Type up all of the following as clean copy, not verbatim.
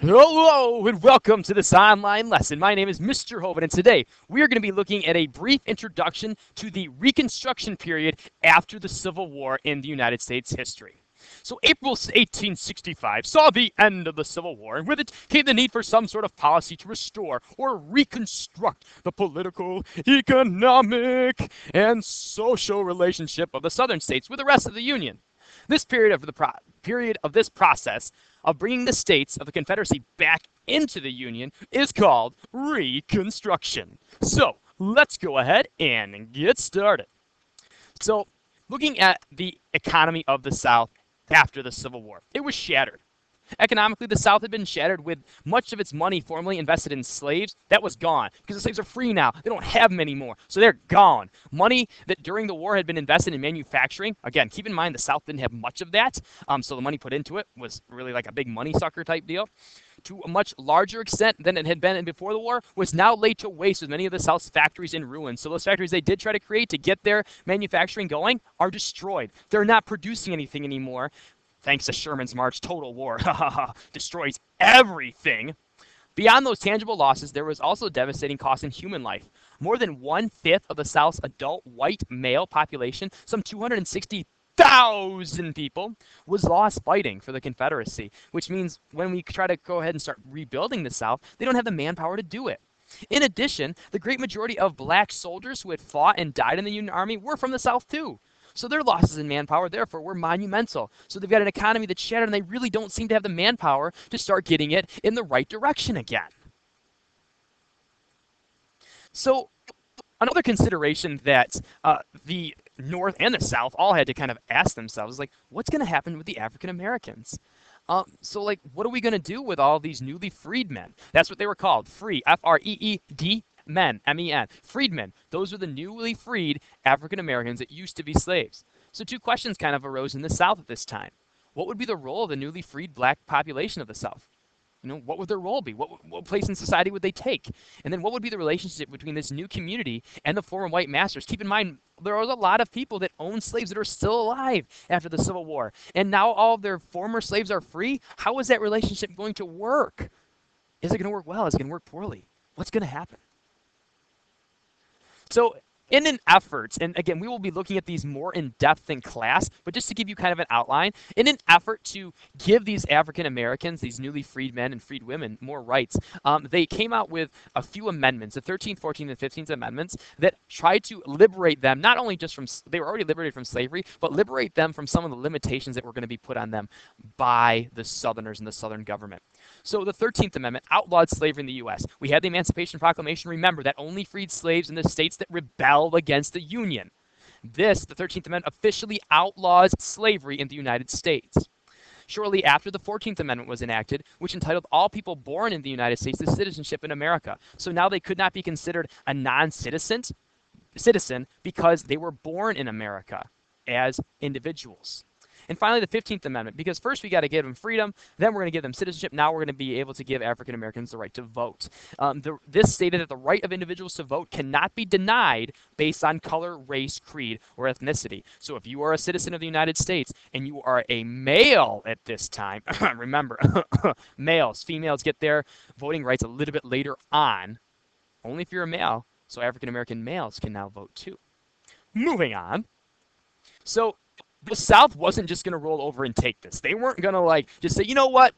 Hello and welcome to this online lesson. My name is Mr. Hovind, and today we are going to be looking at a brief introduction to the Reconstruction period after the Civil War in the United States history. So April 1865 saw the end of the Civil War, and with it came the need for some sort of policy to restore or reconstruct the political, economic, and social relationship of the southern states with the rest of the Union. This period of this process of bringing the states of the Confederacy back into the Union is called Reconstruction. So let's go ahead and get started. So looking at the economy of the South after the Civil War, it was shattered. Economically, the South had been shattered with much of its money formerly invested in slaves. That was gone because the slaves are free now. They don't have them anymore, so they're gone. Money that during the war had been invested in manufacturing. Again, keep in mind the South didn't have much of that, so the money put into it was really like a big money sucker type deal. To a much larger extent than it had been before the war, was now laid to waste with many of the South's factories in ruins. So those factories they did try to create to get their manufacturing going are destroyed. They're not producing anything anymore. Thanks to Sherman's March, total war destroys everything. Beyond those tangible losses, there was also devastating cost in human life. More than 1/5 of the South's adult white male population, some 260,000 people, was lost fighting for the Confederacy, which means when we try to go ahead and start rebuilding the South, they don't have the manpower to do it. In addition, the great majority of black soldiers who had fought and died in the Union Army were from the South too. So their losses in manpower, therefore, were monumental. So they've got an economy that's shattered, and they really don't seem to have the manpower to start getting it in the right direction again. So another consideration that the North and the South all had to kind of ask themselves is, like, what's going to happen with the African Americans? What are we going to do with all these newly freed men? That's what they were called, free, F-R-E-E-D, men, M-E-N, freedmen. Those were the newly freed African Americans that used to be slaves. So two questions kind of arose in the South at this time. What would be the role of the newly freed black population of the South? What would their role be? What place in society would they take? And then what would be the relationship between this new community and the former white masters? Keep in mind, there was a lot of people that owned slaves that are still alive after the Civil War. And now all of their former slaves are free. How is that relationship going to work? Is it going to work well? Is it going to work poorly? What's going to happen? So in an effort, and again, we will be looking at these more in depth in class, but just to give you kind of an outline, in an effort to give these African Americans, these newly freed men and freed women, more rights, they came out with a few amendments, the 13th, 14th, and 15th amendments, that tried to liberate them, not only just from, they were already liberated from slavery, but liberate them from some of the limitations that were going to be put on them by the Southerners and the Southern government. So the 13th Amendment outlawed slavery in the U.S. We had the Emancipation Proclamation. Remember, that only freed slaves in the states that rebelled against the Union. The 13th Amendment, officially outlaws slavery in the United States. Shortly after, the 14th Amendment was enacted, which entitled all people born in the United States to citizenship in America. So now they could not be considered a non-citizen because they were born in America as individuals. And finally, the 15th Amendment, because first we got to give them freedom, then we're going to give them citizenship. Now we're going to be able to give African Americans the right to vote. This stated that the right of individuals to vote cannot be denied based on color, race, creed, or ethnicity. So if you are a citizen of the United States and you are a male at this time, remember, males, females get their voting rights a little bit later on, only if you're a male. So African American males can now vote too. Moving on. So the South wasn't just going to roll over and take this. They weren't going to just say, you know what,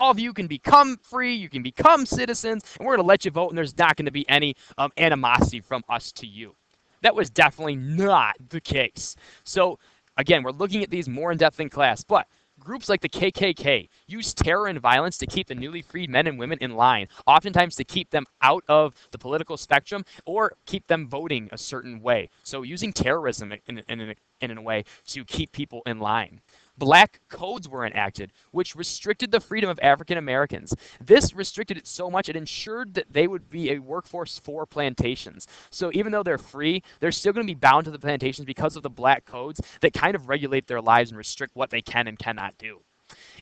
all of you can become free, you can become citizens, and we're going to let you vote, and there's not going to be any animosity from us to you. That was definitely not the case. So again, we're looking at these more in depth in class, but groups like the KKK use terror and violence to keep the newly freed men and women in line, oftentimes to keep them out of the political spectrum or keep them voting a certain way. So using terrorism in a way to keep people in line. Black codes were enacted, which restricted the freedom of African Americans. This restricted it so much it ensured that they would be a workforce for plantations. So even though they're free, they're still going to be bound to the plantations because of the black codes that kind of regulate their lives and restrict what they can and cannot do.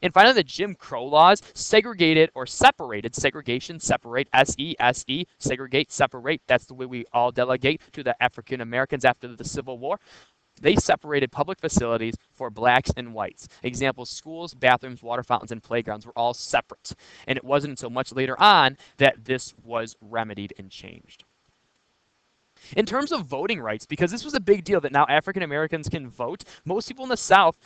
And finally, the Jim Crow laws segregated or separated, segregation, separate, S-E-S-E, segregate, separate. That's the way we all delegate to the African Americans after the Civil War. They separated public facilities for blacks and whites. Examples, schools, bathrooms, water fountains, and playgrounds were all separate. And it wasn't until much later on that this was remedied and changed. In terms of voting rights, because this was a big deal that now African Americans can vote, most people in the South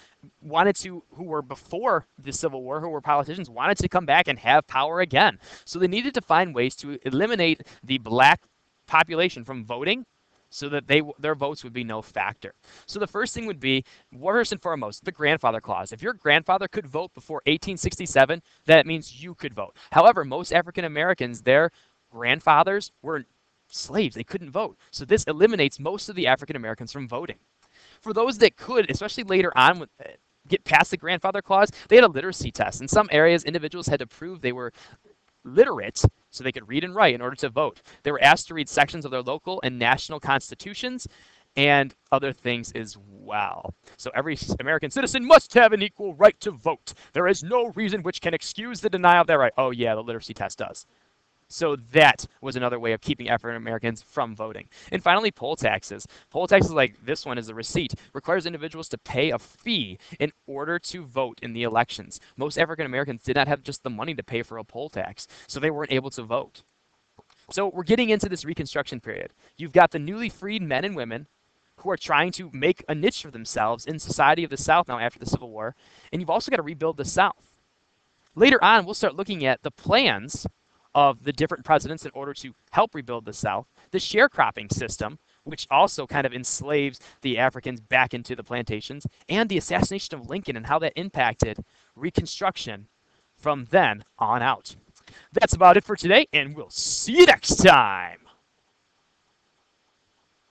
who were before the Civil War, who were politicians, wanted to come back and have power again. So they needed to find ways to eliminate the black population from voting so that their votes would be no factor. So the first thing would be, first and foremost, the grandfather clause. If your grandfather could vote before 1867, that means you could vote. However, most African Americans, their grandfathers were slaves. They couldn't vote. So this eliminates most of the African Americans from voting. For those that could, especially later on, get past the grandfather clause, they had a literacy test. In some areas, individuals had to prove they were literate so they could read and write in order to vote. They were asked to read sections of their local and national constitutions and other things as well. So every American citizen must have an equal right to vote. There is no reason which can excuse the denial of that right. Oh yeah, the literacy test does. So that was another way of keeping African Americans from voting. And finally, poll taxes. Poll taxes, like this one is a receipt, requires individuals to pay a fee in order to vote in the elections. Most African Americans did not have just the money to pay for a poll tax, so they weren't able to vote. So we're getting into this Reconstruction period. You've got the newly freed men and women who are trying to make a niche for themselves in society of the South now after the Civil War, and you've also got to rebuild the South. Later on, we'll start looking at the plans of the different presidents in order to help rebuild the South, the sharecropping system, which also kind of enslaves the Africans back into the plantations, and the assassination of Lincoln and how that impacted Reconstruction from then on out. That's about it for today, and we'll see you next time.